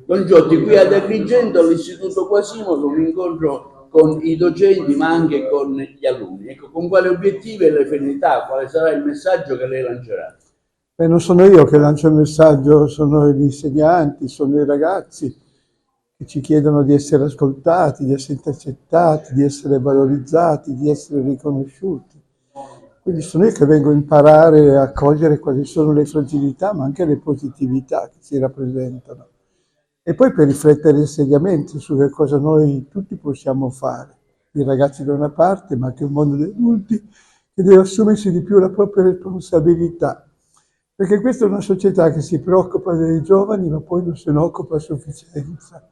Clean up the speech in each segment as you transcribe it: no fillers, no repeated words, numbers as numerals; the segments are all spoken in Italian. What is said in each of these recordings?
Don Giotti, qui ad Agrigento all'Istituto Quasimodo un incontro con i docenti ma anche con gli alunni. Ecco, con quali obiettivi e le finalità, quale sarà il messaggio che lei lancerà? Non sono io che lancio il messaggio, sono gli insegnanti, sono i ragazzi che ci chiedono di essere ascoltati, di essere intercettati, di essere valorizzati, di essere riconosciuti. Quindi sono io che vengo a imparare a cogliere quali sono le fragilità, ma anche le positività che ci rappresentano. E poi per riflettere seriamente su che cosa noi tutti possiamo fare, i ragazzi da una parte, ma anche il mondo degli adulti, che deve assumersi di più la propria responsabilità. Perché questa è una società che si preoccupa dei giovani, ma poi non se ne occupa a sufficienza.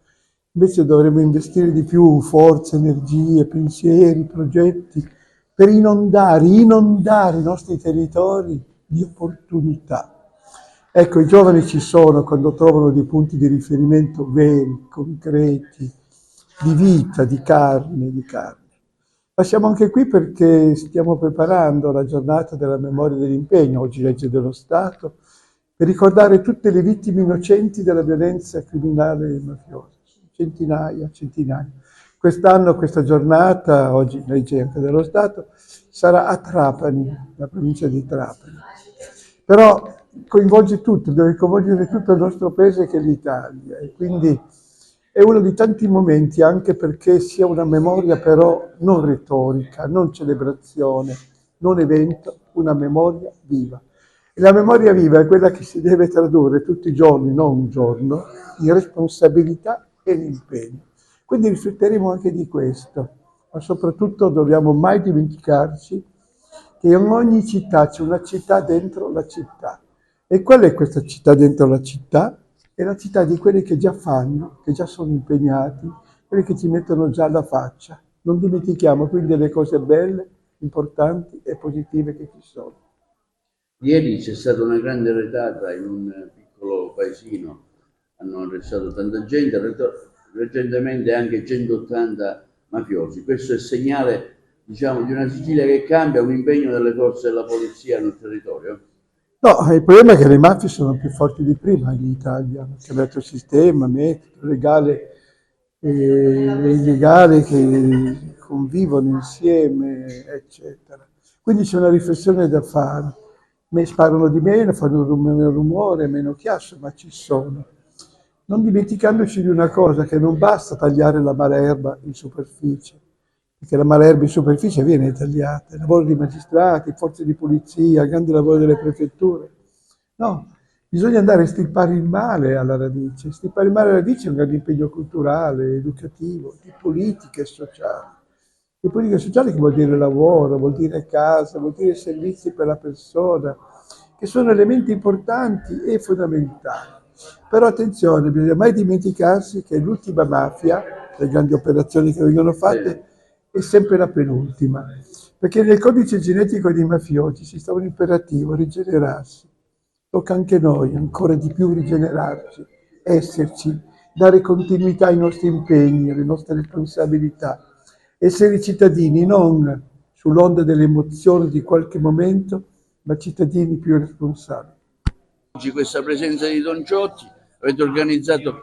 Invece dovremmo investire di più forze, energie, pensieri, progetti per inondare i nostri territori di opportunità. Ecco, i giovani ci sono quando trovano dei punti di riferimento veri, concreti, di vita, di carne, di carne. Ma siamo anche qui perché stiamo preparando la giornata della memoria dell'impegno, oggi legge dello Stato, per ricordare tutte le vittime innocenti della violenza criminale e mafiosa. Centinaia, centinaia. Quest'anno questa giornata, oggi legge anche dello Stato, sarà a Trapani, la provincia di Trapani. Però coinvolge tutto, deve coinvolgere tutto il nostro paese che è l'Italia e quindi è uno di tanti momenti anche perché sia una memoria però non retorica, non celebrazione, non evento, una memoria viva. E la memoria viva è quella che si deve tradurre tutti i giorni, non un giorno, in responsabilità e in impegno. Quindi rifletteremo anche di questo, ma soprattutto dobbiamo mai dimenticarci che in ogni città c'è una città dentro la città. E qual è questa città dentro la città? È la città di quelli che già fanno, che già sono impegnati, quelli che ci mettono già la faccia. Non dimentichiamo quindi le cose belle, importanti e positive che ci sono. Ieri c'è stata una grande retata in un piccolo paesino, hanno arrestato tanta gente, recentemente anche 180 mafiosi. Questo è segnale, diciamo, di una Sicilia che cambia, un impegno delle forze della polizia nel territorio. No, il problema è che le mafie sono più forti di prima in Italia, hanno cambiato il sistema, metodo legale e illegale che convivono insieme, eccetera. Quindi c'è una riflessione da fare. Sparano di meno, fanno meno rumore, meno chiasso, ma ci sono. Non dimenticandoci di una cosa, che non basta tagliare la malerba in superficie, perché la malerba in superficie viene tagliata, il lavoro di magistrati, forze di polizia, il grande lavoro delle prefetture. No, bisogna andare a stirpare il male alla radice. Stirpare il male alla radice è un grande impegno culturale, educativo, di politiche sociali. Di politica sociale che vuol dire lavoro, vuol dire casa, vuol dire servizi per la persona, che sono elementi importanti e fondamentali. Però attenzione, bisogna mai dimenticarsi che l'ultima mafia, le grandi operazioni che vengono fatte, è sempre la penultima. Perché nel codice genetico dei mafiosi ci sta un imperativo, rigenerarsi. Tocca anche noi ancora di più rigenerarci, esserci, dare continuità ai nostri impegni, alle nostre responsabilità. Essere cittadini non sull'onda delle emozioni di qualche momento, ma cittadini più responsabili. Oggi questa presenza di Don Giotti, avete organizzato,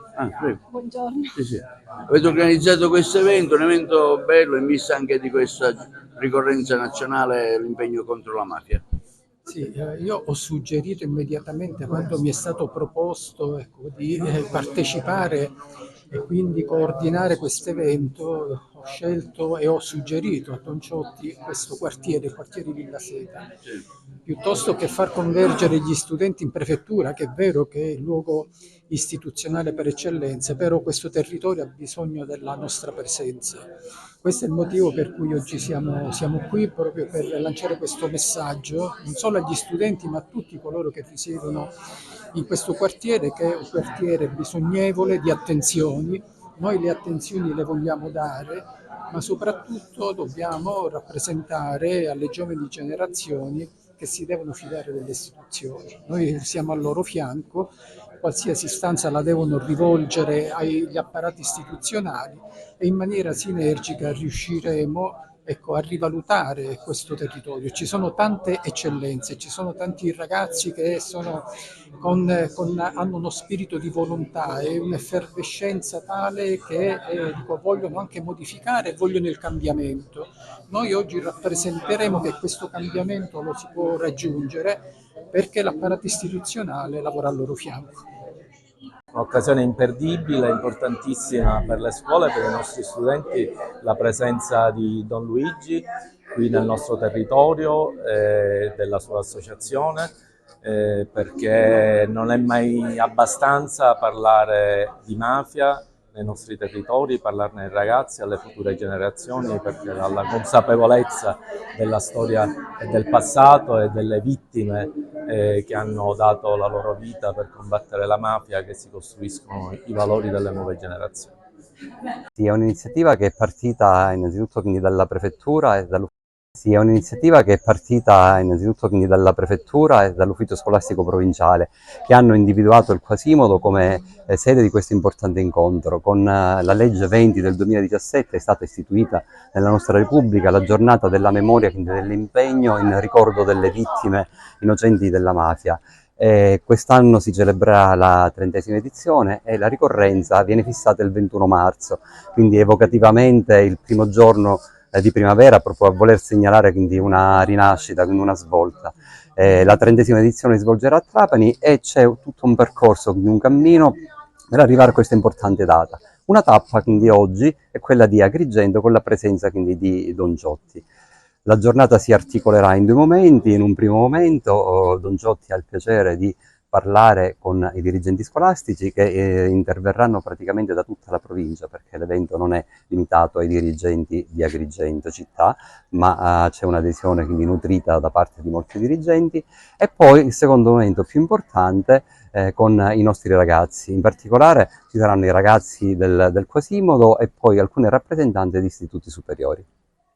Buongiorno. sì. Avete organizzato questo evento, un evento bello in vista anche di questa ricorrenza nazionale, l'impegno contro la mafia. Sì, io ho suggerito immediatamente quando mi è stato proposto, ecco, di partecipare e quindi coordinare questo evento, ho scelto e ho suggerito a Don Ciotti questo quartiere, il quartiere Villa Seta, piuttosto che far convergere gli studenti in prefettura, che è vero che è il luogo istituzionale per eccellenza, però questo territorio ha bisogno della nostra presenza. Questo è il motivo per cui oggi siamo qui, proprio per lanciare questo messaggio, non solo agli studenti ma a tutti coloro che risiedono in questo quartiere, che è un quartiere bisognevole di attenzioni. Noi le attenzioni le vogliamo dare, ma soprattutto dobbiamo rappresentare alle giovani generazioni che si devono fidare delle istituzioni. Noi siamo al loro fianco, qualsiasi istanza la devono rivolgere agli apparati istituzionali e in maniera sinergica riusciremo ecco, a rivalutare questo territorio. Ci sono tante eccellenze, ci sono tanti ragazzi che hanno uno spirito di volontà e un'effervescenza tale che dico, vogliono anche modificare, vogliono il cambiamento. Noi oggi rappresenteremo che questo cambiamento lo si può raggiungere perché l'apparato istituzionale lavora al loro fianco. Un'occasione imperdibile, importantissima per le scuole, per i nostri studenti, la presenza di Don Luigi qui nel nostro territorio e della sua associazione, perché non è mai abbastanza parlare di mafia nei nostri territori, parlarne ai ragazzi, alle future generazioni, perché dalla consapevolezza della storia e del passato e delle vittime che hanno dato la loro vita per combattere la mafia, che si costruiscono i valori delle nuove generazioni. Sì, è un'iniziativa che è partita innanzitutto quindi dalla prefettura e dall'ufficio scolastico provinciale, che hanno individuato il Quasimodo come sede di questo importante incontro. Con la legge 20 del 2017 è stata istituita nella nostra Repubblica la giornata della memoria, quindi dell'impegno in ricordo delle vittime innocenti della mafia. Quest'anno si celebrerà la 30ª edizione e la ricorrenza viene fissata il 21 marzo, quindi evocativamente il primo giorno di primavera, proprio a voler segnalare quindi una rinascita, quindi una svolta. La 30ª edizione si svolgerà a Trapani e c'è tutto un percorso, quindi un cammino per arrivare a questa importante data. Una tappa quindi oggi è quella di Agrigento con la presenza quindi di Don Giotti. La giornata si articolerà in due momenti. In un primo momento Don Giotti ha il piacere di parlare con i dirigenti scolastici che interverranno praticamente da tutta la provincia, perché l'evento non è limitato ai dirigenti di Agrigento città, ma c'è un'adesione quindi nutrita da parte di molti dirigenti. E poi il secondo momento più importante con i nostri ragazzi, in particolare ci saranno i ragazzi del Quasimodo e poi alcune rappresentanze di istituti superiori.